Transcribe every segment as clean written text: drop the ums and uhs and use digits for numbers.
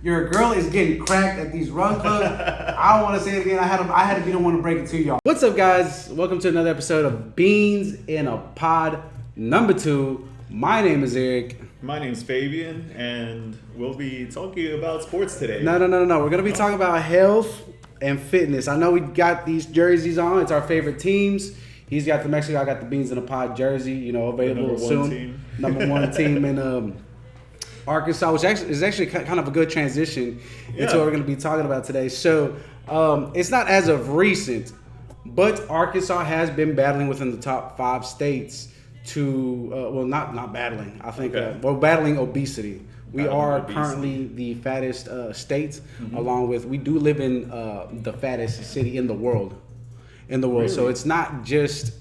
Your girl is getting cracked at these run clubs. I don't want to say it again. I had to be the one to break it to y'all. What's up, guys? Welcome to another episode of Beans in a Pod number 2. My name is Eric. My name's Fabian, and we'll be talking about sports today. No. We're going to be talking about health and fitness. I know we got these jerseys on. It's our favorite teams. He's got the Mexico. I got the Beans in a Pod jersey, available soon. Number one team in Arkansas, which is actually kind of a good transition into what we're going to be talking about today. So it's not as of recent, but Arkansas has been battling within the top 5 states to, not battling. I think we're battling obesity. We are currently the fattest state, along with, we do live in the fattest city in the world. Really? So it's not just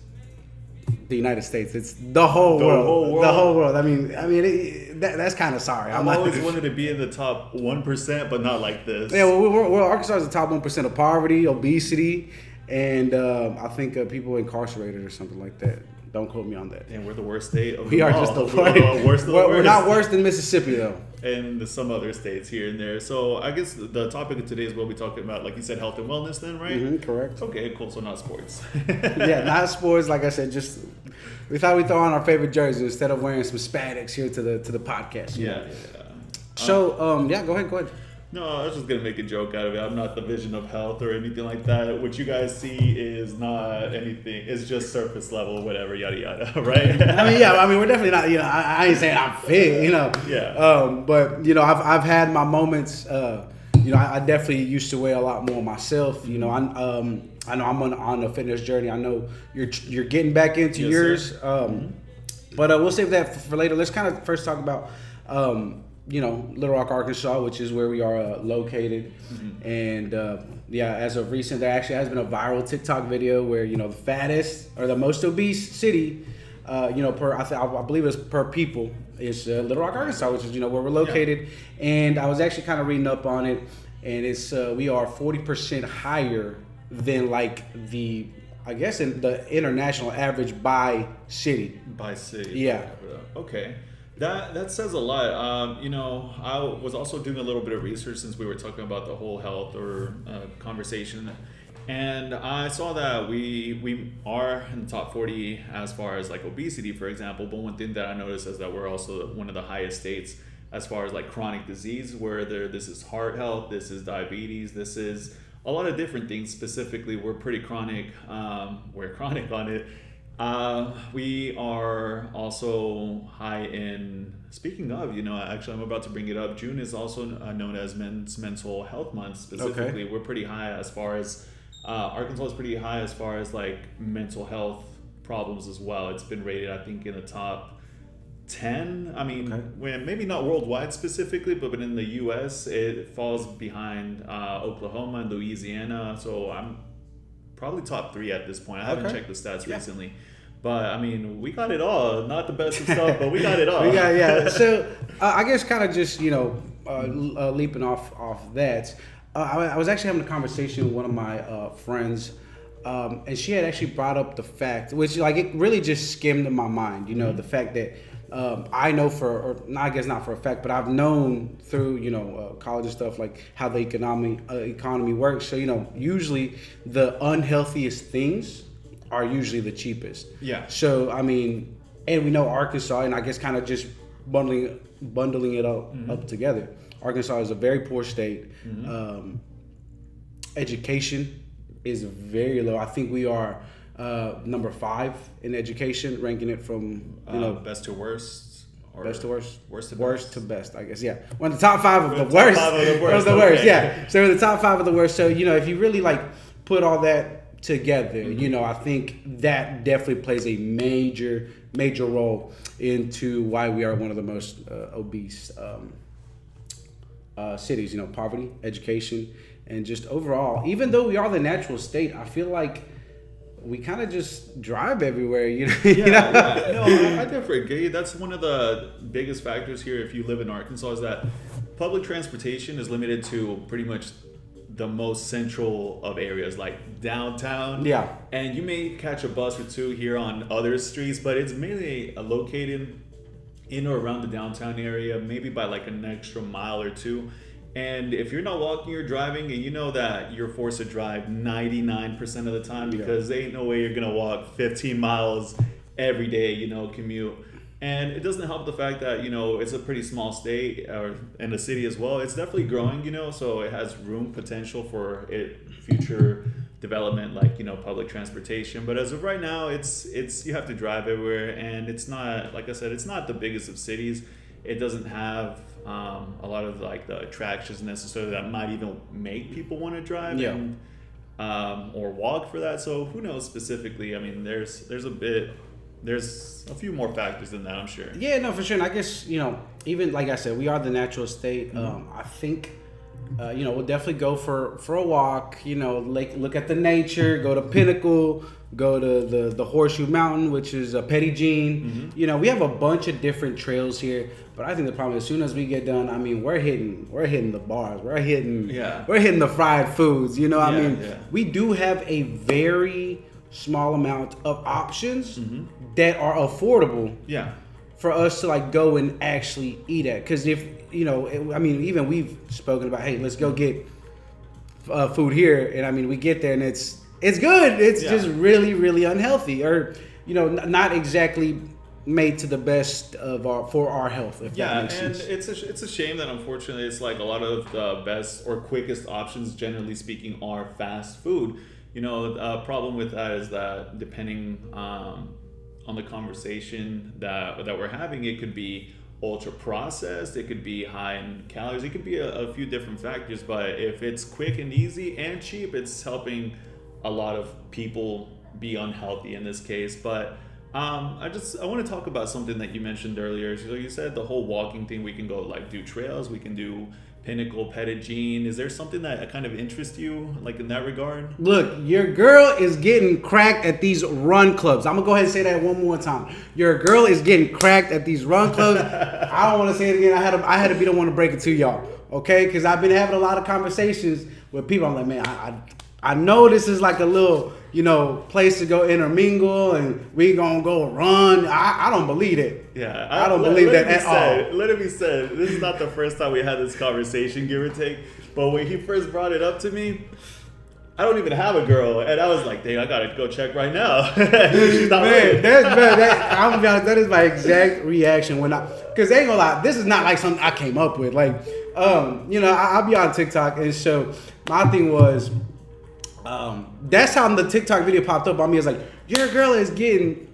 the United States; it's the whole world. The whole world. I mean, that's kind of sorry. I've always wanted to be in the top 1%, but not like this. Yeah, well, Arkansas is the top 1% of poverty, obesity, and I think people incarcerated or something like that. Don't quote me on that. And we're the worst state of We are all. just the worst. We're not worse than Mississippi, though. And some other states here and there. So I guess the topic of today is what we're talking about. Like you said, health and wellness then, right? Mm-hmm, correct. Okay, cool. So not sports. Yeah, not sports. Like I said, just we thought we'd throw on our favorite jersey instead of wearing some spandex here to the podcast. Yeah. So, go ahead. No, I was just going to make a joke out of it. I'm not the vision of health or anything like that. What you guys see is not anything. It's just surface level, whatever, yada, yada, right? We're definitely not, I ain't saying I'm fit, Yeah. But, I've had my moments, I definitely used to weigh a lot more myself. I know I'm on a fitness journey. I know you're getting back into yours. But we'll save that for later. Let's kind of first talk about, Little Rock, Arkansas, which is where we are located. And as of recent, there actually has been a viral TikTok video where, the fattest or the most obese city, I believe it's per people, is Little Rock, Arkansas, which is, where we're located. Yeah. And I was actually kind of reading up on it, and it's we are 40% higher than in the international average by city. By city. Yeah. Okay. That says a lot. I was also doing a little bit of research since we were talking about the whole health or conversation, and I saw that we are in the top 40 as far as like obesity, for example. But one thing that I noticed is that we're also one of the highest states as far as like chronic disease, where this is heart health, this is diabetes, this is a lot of different things. Specifically, we're pretty chronic. We're chronic on it. We are also high in, speaking of, actually I'm about to bring it up. June is also known as Men's Mental Health Month specifically. Okay. We're pretty high as far as, Arkansas is pretty high as far as like mental health problems as well. It's been rated, I think, in the top 10. I mean, maybe not worldwide specifically, but in the U.S. it falls behind Oklahoma and Louisiana. So I'm probably top 3 at this point. I haven't checked the stats recently. But, we got it all. Not the best of stuff, but we got it all. So, I guess kind of just, leaping off that, I was actually having a conversation with one of my friends, and she had actually brought up the fact, which, it really just skimmed in my mind, the fact that I know not for a fact, but I've known through, college and stuff, like how the economy works. So, usually the unhealthiest things are usually the cheapest. Yeah. So, and we know Arkansas, and I guess kind of just bundling it up together. Arkansas is a very poor state. Education is very low. I think we are number 5 in education, ranking it from best to worst. Best to worst. Worst to best, I guess. Yeah. We're in the top 5 of the worst. Of the worst. Yeah. So we're in the top 5 of the worst. So, if you really put all that together, I think that definitely plays a major role into why we are one of the most obese cities. Poverty, education, and just overall, even though we are the natural state, I feel like we kind of just drive everywhere, Yeah. No, I definitely agree. That's one of the biggest factors here if you live in Arkansas, is that public transportation is limited to pretty much the most central of areas, like downtown. Yeah. And you may catch a bus or two here on other streets, but it's mainly located in or around the downtown area, maybe by like an extra mile or two. And if you're not walking or driving, and you know that you're forced to drive 99% of the time because there ain't no way you're gonna walk 15 miles every day, commute. And it doesn't help the fact that, it's a pretty small state or in a city as well. It's definitely growing, so it has room potential for future development, like, public transportation. But as of right now, it's you have to drive everywhere, and it's not, like I said, it's not the biggest of cities. It doesn't have a lot of like the attractions necessarily that might even make people want to drive and or walk for that. So who knows specifically? I mean, there's a few more factors than that, I'm sure. Yeah, no, for sure. And I guess, even like I said, we are the natural state. I think, we'll definitely go for a walk, look at the nature, go to Pinnacle, go to the Horseshoe Mountain, which is Petit Jean. We have a bunch of different trails here, but I think the problem is as soon as we get done, I mean, we're hitting the bars, we're hitting the fried foods, we do have a very small amount of options that are affordable for us to like go and actually eat at. Because if even we've spoken about, hey, let's go get food here, and I mean we get there and it's good, it's just really, really unhealthy, or not exactly made to the best of our health, if that makes sense. It's a shame that unfortunately it's like a lot of the best or quickest options, generally speaking, are fast food. A problem with that is that depending on the conversation that we're having, it could be ultra processed, it could be high in calories, it could be a few different factors. But if it's quick and easy and cheap, it's helping a lot of people be unhealthy in this case. But I want to talk about something that you mentioned earlier. So you said the whole walking thing, we can go like do trails, we can do Pinnacle, Petit Jean. Is there something that kind of interests you, like in that regard? Look, your girl is getting cracked at these run clubs. I'm gonna go ahead and say that one more time. Your girl is getting cracked at these run clubs. I don't want to say it again. I had to be the one to break it to y'all, okay? Because I've been having a lot of conversations with people. I'm like, man, I know this is like a little, place to go intermingle and we gonna go run. I don't believe it. Yeah, I don't believe that at all. Let it be said, this is not the first time we had this conversation, give or take. But when he first brought it up to me, I don't even have a girl, and I was like, dang, I gotta go check right now. She's not I'm gonna be honest, that is my exact reaction because ain't gonna lie, this is not like something I came up with. Like, I'll be on TikTok, and so my thing was, that's how the TikTok video popped up on me. It's like, your girl is getting,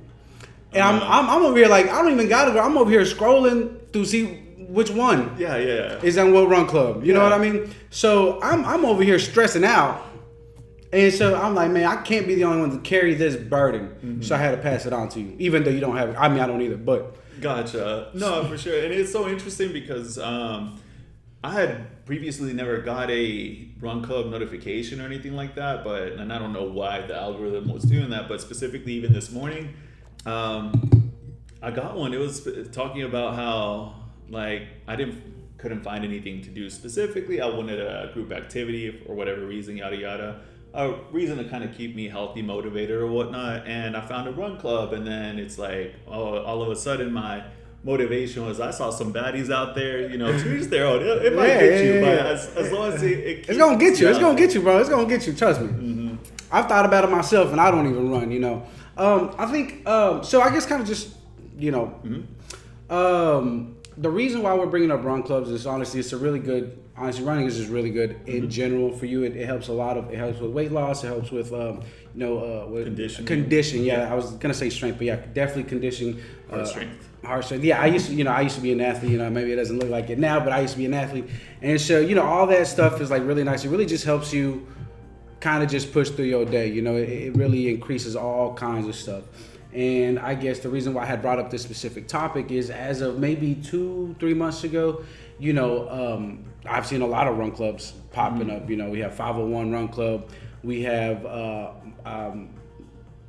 and I'm over here like, I don't even got a girl. I'm over here scrolling to see which one is on what run club. You know what I mean? So I'm over here stressing out. And so I'm like, man, I can't be the only one to carry this burden. So I had to pass it on to you, even though you don't have it. I mean, I don't either, but. Gotcha. No, for sure. And it's so interesting because I had previously never got a run club notification or anything like that, and I don't know why the algorithm was doing that, but specifically even this morning, I got one. It was talking about how, like, couldn't find anything to do specifically. I wanted a group activity for whatever reason, yada yada. A reason to kind of keep me healthy, motivated or whatnot. And I found a run club, and then it's like, all of a sudden my motivation was I saw some baddies out there, to each their own. It might get you, but as long as it's gonna get you. It's gonna get you, bro. It's gonna get you. Trust me. I've thought about it myself, and I don't even run. I think so. I guess kind of just the reason why we're bringing up run clubs is honestly it's a really good. Honestly, running is just really good in general for you. It helps it helps with weight loss. It helps with with conditioning. Yeah, I was gonna say strength, but yeah, definitely conditioning. Heart strength. Yeah, I used to be an athlete. Maybe it doesn't look like it now, but I used to be an athlete, and so all that stuff is like really nice. It really just helps you kind of just push through your day. It really increases all kinds of stuff. And I guess the reason why I had brought up this specific topic is as of maybe 2-3 months ago, I've seen a lot of run clubs popping up. We have 501 Run Club. We have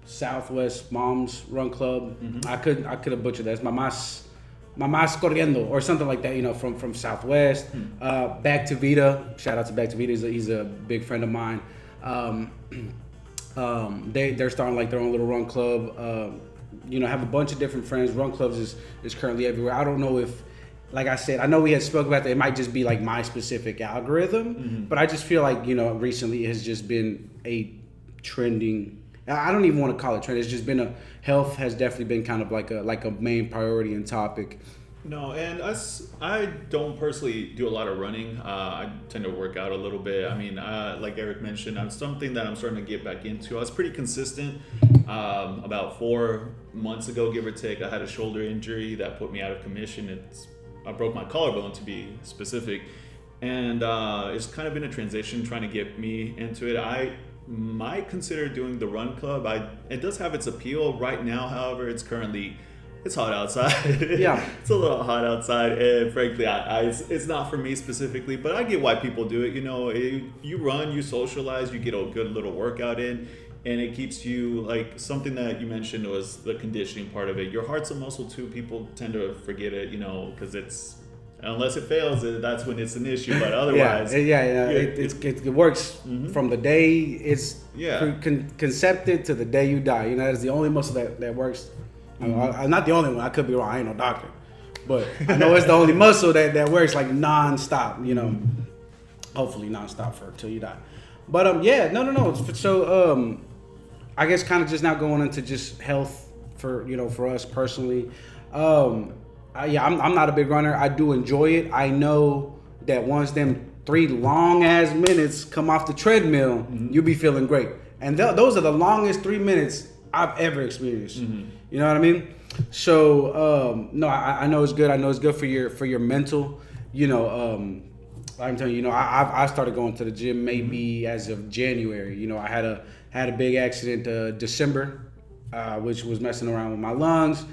Southwest Moms Run Club. I could have butchered that. It's Mamás Corriendo or something like that, from Southwest. Back to Vita. Shout out to Back to Vita. He's a big friend of mine. They're starting like their own little run club. Have a bunch of different friends. Run clubs is currently everywhere. I don't know if like I said, I know we had spoke about that. It might just be like my specific algorithm, but I just feel like, recently it has just been a trending. I don't even want to call it trend. It's just been health has definitely been kind of like a main priority and topic. No, and I don't personally do a lot of running. I tend to work out a little bit. I mean, like Eric mentioned, I'm something that I'm starting to get back into. I was pretty consistent. About 4 months ago, give or take, I had a shoulder injury that put me out of commission. I broke my collarbone, to be specific, and it's kind of been a transition trying to get me into it. I might consider doing the run club. It does have its appeal right now. However, it's hot outside. Yeah, it's a little hot outside, and frankly, it's not for me specifically. But I get why people do it. You run, you socialize, you get a good little workout in, and it keeps you, like something that you mentioned was the conditioning part of it. Your heart's a muscle too. People tend to forget it, because unless it fails, that's when it's an issue. But otherwise, it works from the day it's concepted to the day you die. That's the only muscle that works. I'm not the only one. I could be wrong. I ain't no doctor, but I know it's the only muscle that works like nonstop. Hopefully nonstop till you die. But no. So I guess kind of just now going into just health for us personally. I'm not a big runner. I do enjoy it. I know that once them 3 long ass minutes come off the treadmill, you'll be feeling great. And those are the longest 3 minutes I've ever experienced. You know what I mean? So no, I know it's good. I know it's good for your mental. I'm telling you, I started going to the gym maybe as of January. I had a big accident December, which was messing around with my lungs.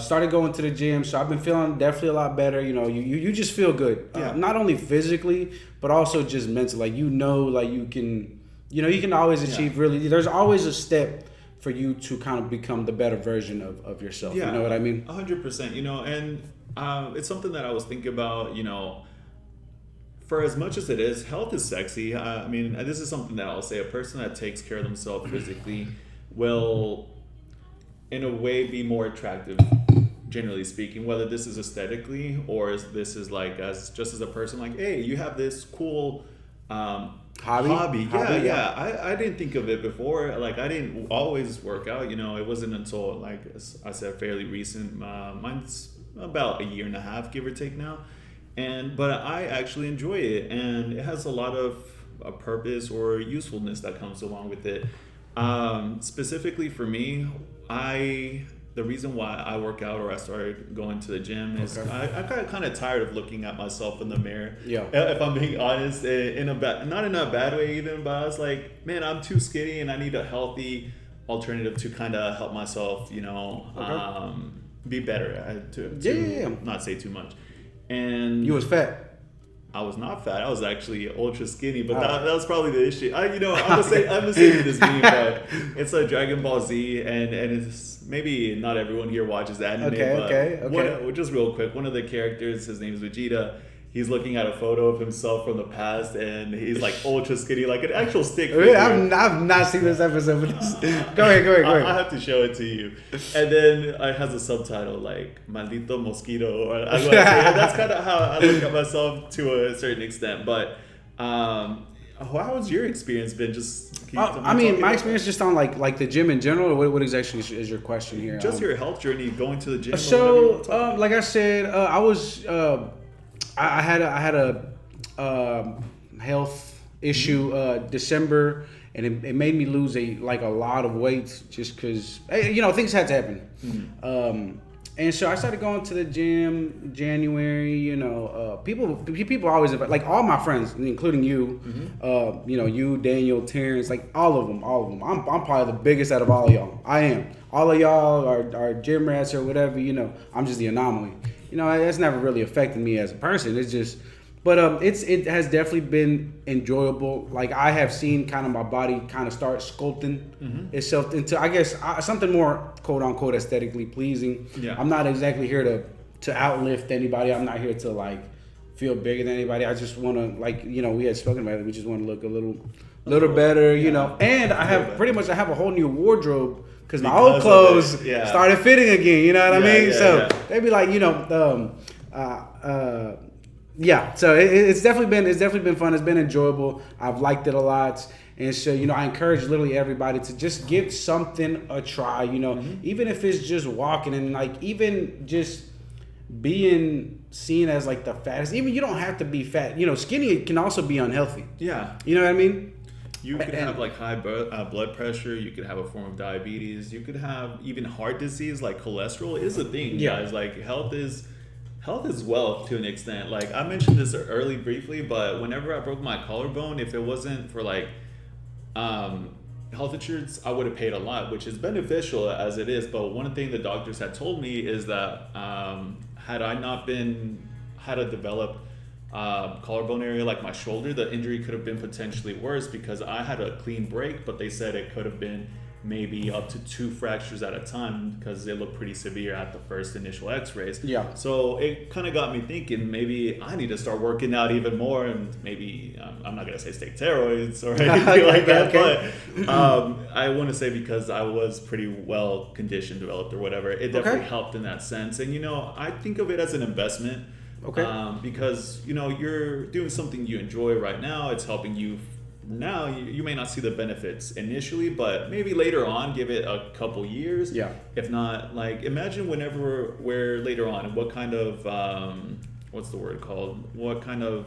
Started going to the gym, so I've been feeling definitely a lot better. You just feel good, not only physically but also just mentally. Like you can always achieve. Really, there's always a step for you to kind of become the better version of yourself. You know what I mean? 100%. And it's something that I was thinking about. For as much as it is, health is sexy. I mean, this is something that I'll say. A person that takes care of themselves physically will, in a way, be more attractive, generally speaking. Whether this is aesthetically or this is like as a person, like, hey, you have this cool hobby. Yeah. I didn't think of it before. Like, I didn't always work out. It wasn't until, like I said, fairly recent. Mine's about a year and a half, give or take now. But I actually enjoy it, and it has a lot of a purpose or usefulness that comes along with it. Specifically for me, the reason why I work out or I started going to the gym is I got kind of tired of looking at myself in the mirror. Yeah. If I'm being honest, not in a bad way even, but I was like, man, I'm too skinny and I need a healthy alternative to kind of help myself, be better. To not say too much. And you was fat. I was not fat. I was actually ultra skinny, but that was probably the issue. I'm gonna say this meme, but it's a Dragon Ball Z, and it's maybe not everyone here watches the anime. Okay. Just real quick, one of the characters, his name is Vegeta. He's looking at a photo of himself from the past, and he's like ultra skinny, like an actual stick figure. I've not seen this episode, but go ahead. I have to show it to you. And then it has a subtitle like "Maldito Mosquito," or that's kind of how I look at myself to a certain extent. But how has your experience been? My experience just on like the gym in general, or what exactly is your question here? Just your health journey, going to the gym. So, like I said, I was. I had a health issue December, and it made me lose a lot of weight just because things had to happen. And so I started going to the gym January. People always invite, like all my friends, including you. You, Daniel, Terrence, like all of them. I'm probably the biggest out of all of y'all. I am. All of y'all are gym rats or whatever. I'm just the anomaly. That's never really affected me as a person. It's just, but it has definitely been enjoyable. Like I have seen kind of my body kind of start sculpting itself into, I guess, something more quote unquote aesthetically pleasing. Yeah. I'm not exactly here to outlift anybody. I'm not here to feel bigger than anybody. I just want to we had spoken about it. We just want to look a little better, And I have a whole new wardrobe. Because my old clothes started fitting again, you know what I mean? They'd be like, Yeah, so it's definitely been fun. It's been enjoyable. I've liked it a lot. And so, I encourage literally everybody to just give something a try, even if it's just walking and like even just being seen as like the fattest. Even you don't have to be fat. Skinny can also be unhealthy. Yeah. You know what I mean? You could have like high blood pressure. You could have a form of diabetes. You could have even heart disease, like cholesterol is a thing, guys. Like health is wealth to an extent. Like I mentioned this early briefly, but whenever I broke my collarbone, if it wasn't for like health insurance, I would have paid a lot, which is beneficial as it is. But one thing the doctors had told me is that had I not had a developed collarbone area like my shoulder, the injury could have been potentially worse because I had a clean break, but they said it could have been maybe up to 2 fractures at a time because it looked pretty severe at the first initial x-rays. Yeah. So it kind of got me thinking maybe I need to start working out even more, and maybe I'm not going to say take steroids or anything like that, but I want to say because I was pretty well conditioned, developed or whatever, it definitely helped in that sense. And I think of it as an investment. Because you're doing something you enjoy right now. It's helping you now. You may not see the benefits initially, but maybe later on, give it a couple years. Yeah. If not, like imagine whenever we're later on, what kind of what's the word called? What kind of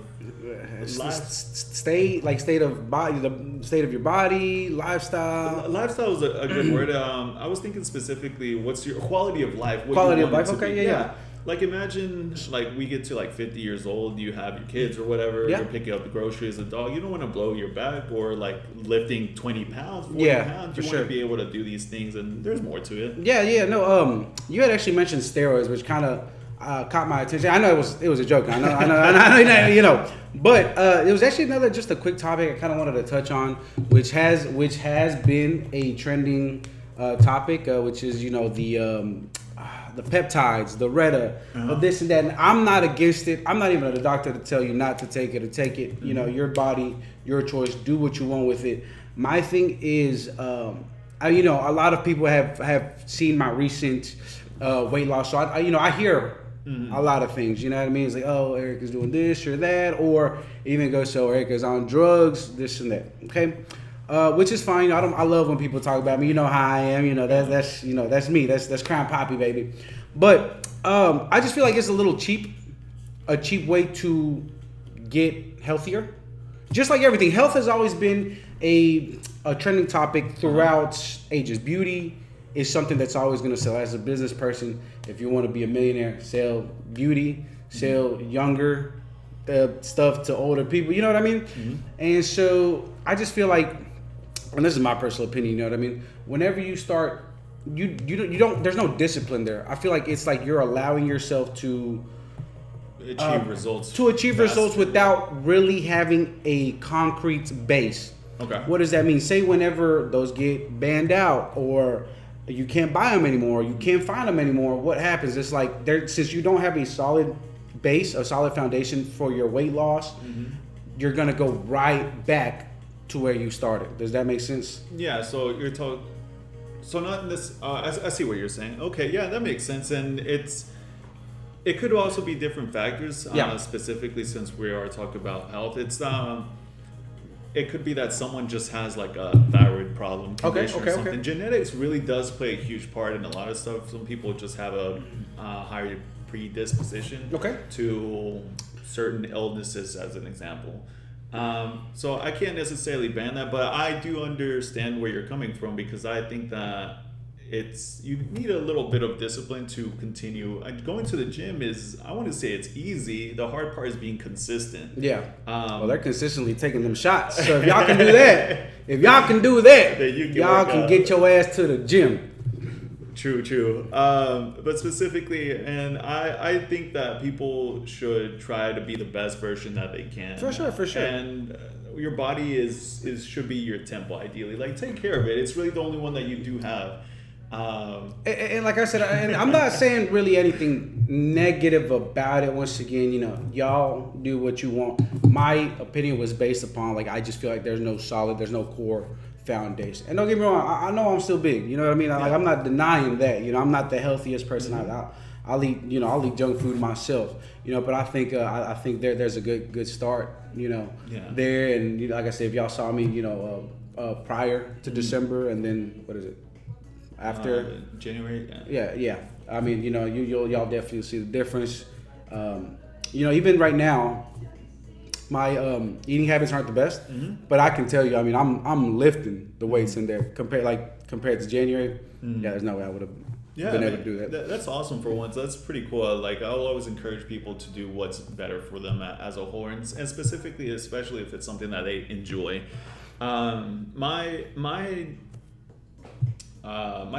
state of body, the state of your body, lifestyle. Lifestyle is a good word. I was thinking specifically, what's your quality of life? Quality of life. Okay. Yeah. Like imagine like we get to like 50 years old, you have your kids or whatever, you're picking up the groceries as a dog. You don't want to blow your back or like lifting 20 pounds, 40 pounds. You want to be able to do these things, and there's more to it. Yeah. No, you had actually mentioned steroids, which kind of caught my attention. I know it was a joke. I know, but it was actually just a quick topic I kind of wanted to touch on, which has been a trending topic, which is the peptides, the Retta, this and that. And I'm not against it. I'm not even a doctor to tell you not to take it or take it. Your body, your choice. Do what you want with it. My thing is, a lot of people have seen my recent weight loss. So I hear a lot of things. You know what I mean? It's like, oh, Eric is doing this or that, or even go, so Eric is on drugs, this and that. Okay. Which is fine. I love when people talk about me. You know how I am. That's me. That's Crown Poppy, baby. But I just feel like it's a cheap way to get healthier. Just like everything, health has always been a trending topic throughout ages. Beauty is something that's always going to sell. As a business person, if you want to be a millionaire, sell beauty, sell younger stuff to older people. You know what I mean? Mm-hmm. And so I just feel like, and this is my personal opinion, you know what I mean? Whenever you start, you don't. There's no discipline there. I feel like it's like you're allowing yourself to achieve results. To achieve results without really having a concrete base. Okay. What does that mean? Say whenever those get banned out, or you can't buy them anymore, you can't find them anymore. What happens? It's like since you don't have a solid base, a solid foundation for your weight loss, you're gonna go right back to where you started. Does that make sense? Yeah. So you're talking. So not in this. I see what you're saying. Okay. Yeah, that makes sense. And it could also be different factors. Specifically, since we are talking about health, it could be that someone just has like a thyroid problem, condition or something. Genetics really does play a huge part in a lot of stuff. Some people just have a higher predisposition to certain illnesses, as an example. So I can't necessarily ban that, but I do understand where you're coming from, because I think that you need a little bit of discipline to continue. Going to the gym I want to say it's easy. The hard part is being consistent. Yeah. Well, they're consistently taking them shots. So if y'all can do that, then y'all can get your ass to the gym. True. But specifically, and I think that people should try to be the best version that they can. For sure. And your body should be your temple, ideally. Like, take care of it. It's really the only one that you do have. And like I said, and I'm not saying really anything negative about it. Once again, y'all do what you want. My opinion was based upon, like, I just feel like there's no core foundation. And don't get me wrong, I know I'm still big. You know what I mean? Like, I'm not denying that. I'm not the healthiest person. I'll eat junk food myself, but I think there's a good start, there. And like I said, if y'all saw me, prior to December, and then what is it after January? Yeah. I mean, y'all definitely see the difference. Even right now, my eating habits aren't the best, but I can tell you, I mean, I'm lifting the weights in there compared to January. Yeah, there's no way I would have been able to do that. That's awesome for once. That's pretty cool. Like, I'll always encourage people to do what's better for them as a whole, and specifically, especially if it's something that they enjoy. My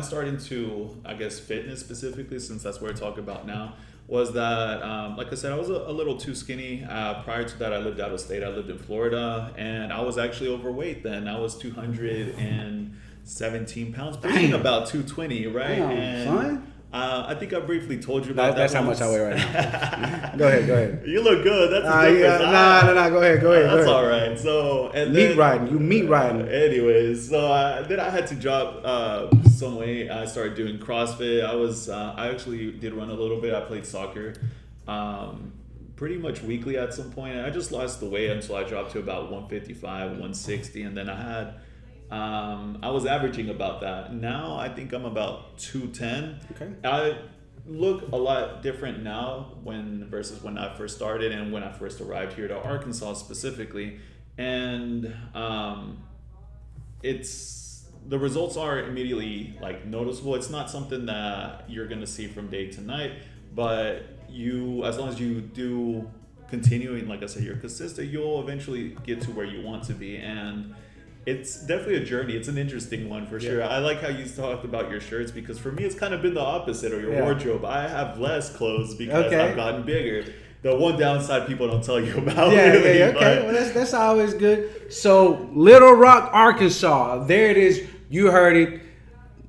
start into, I guess, fitness specifically, since that's what we're talking about now, was that, like I said, I was a little too skinny. Prior to that, I lived out of state. I lived in Florida, and I was actually overweight then. I was 217 pounds, pushing about 220, right? Damn, son. I think I briefly told you about that. That's how much I weigh right now. Go ahead. You look good. That's the difference. No. Go ahead. That's all right. So, and meat riding. Anyways, so then I had to drop some weight. I started doing CrossFit. I actually did run a little bit. I played soccer, pretty much weekly at some point. And I just lost the weight until I dropped to about 155, 160, and then I was averaging about that. Now I think I'm about 210. Okay. I look a lot different now versus when I first started and when I first arrived here to Arkansas specifically. And the results are immediately like noticeable. It's not something that you're gonna see from day to night, but as long as you do continue, and like I said, you're consistent, you'll eventually get to where you want to be. And it's definitely a journey. It's an interesting one for sure. I like how you talked about your shirts, because for me, it's kind of been the opposite, or your wardrobe. I have less clothes because I've gotten bigger. The one downside people don't tell you about. Okay. Well, that's always good. So, Little Rock, Arkansas. There it is. You heard it.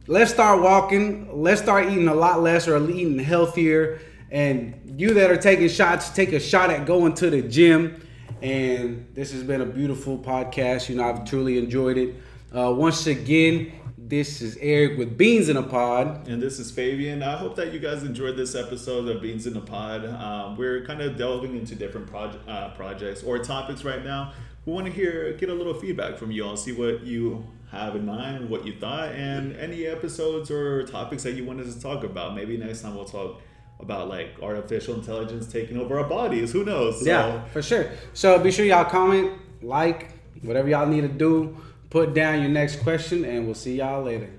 Let's start walking. Let's start eating a lot less, or eating healthier. And you that are taking shots, take a shot at going to the gym. And this has been a beautiful podcast. I've truly enjoyed it. Once again, this is Eric with Beans in a Pod. And this is Fabian. I hope that you guys enjoyed this episode of Beans in a Pod. We're kind of delving into different projects or topics right now. We want to get a little feedback from you all, see what you have in mind, what you thought, and any episodes or topics that you wanted to talk about. Maybe next time we'll talk about like artificial intelligence taking over our bodies. Who knows? So. Yeah, for sure. So be sure y'all comment, like, whatever y'all need to do. Put down your next question, and we'll see y'all later.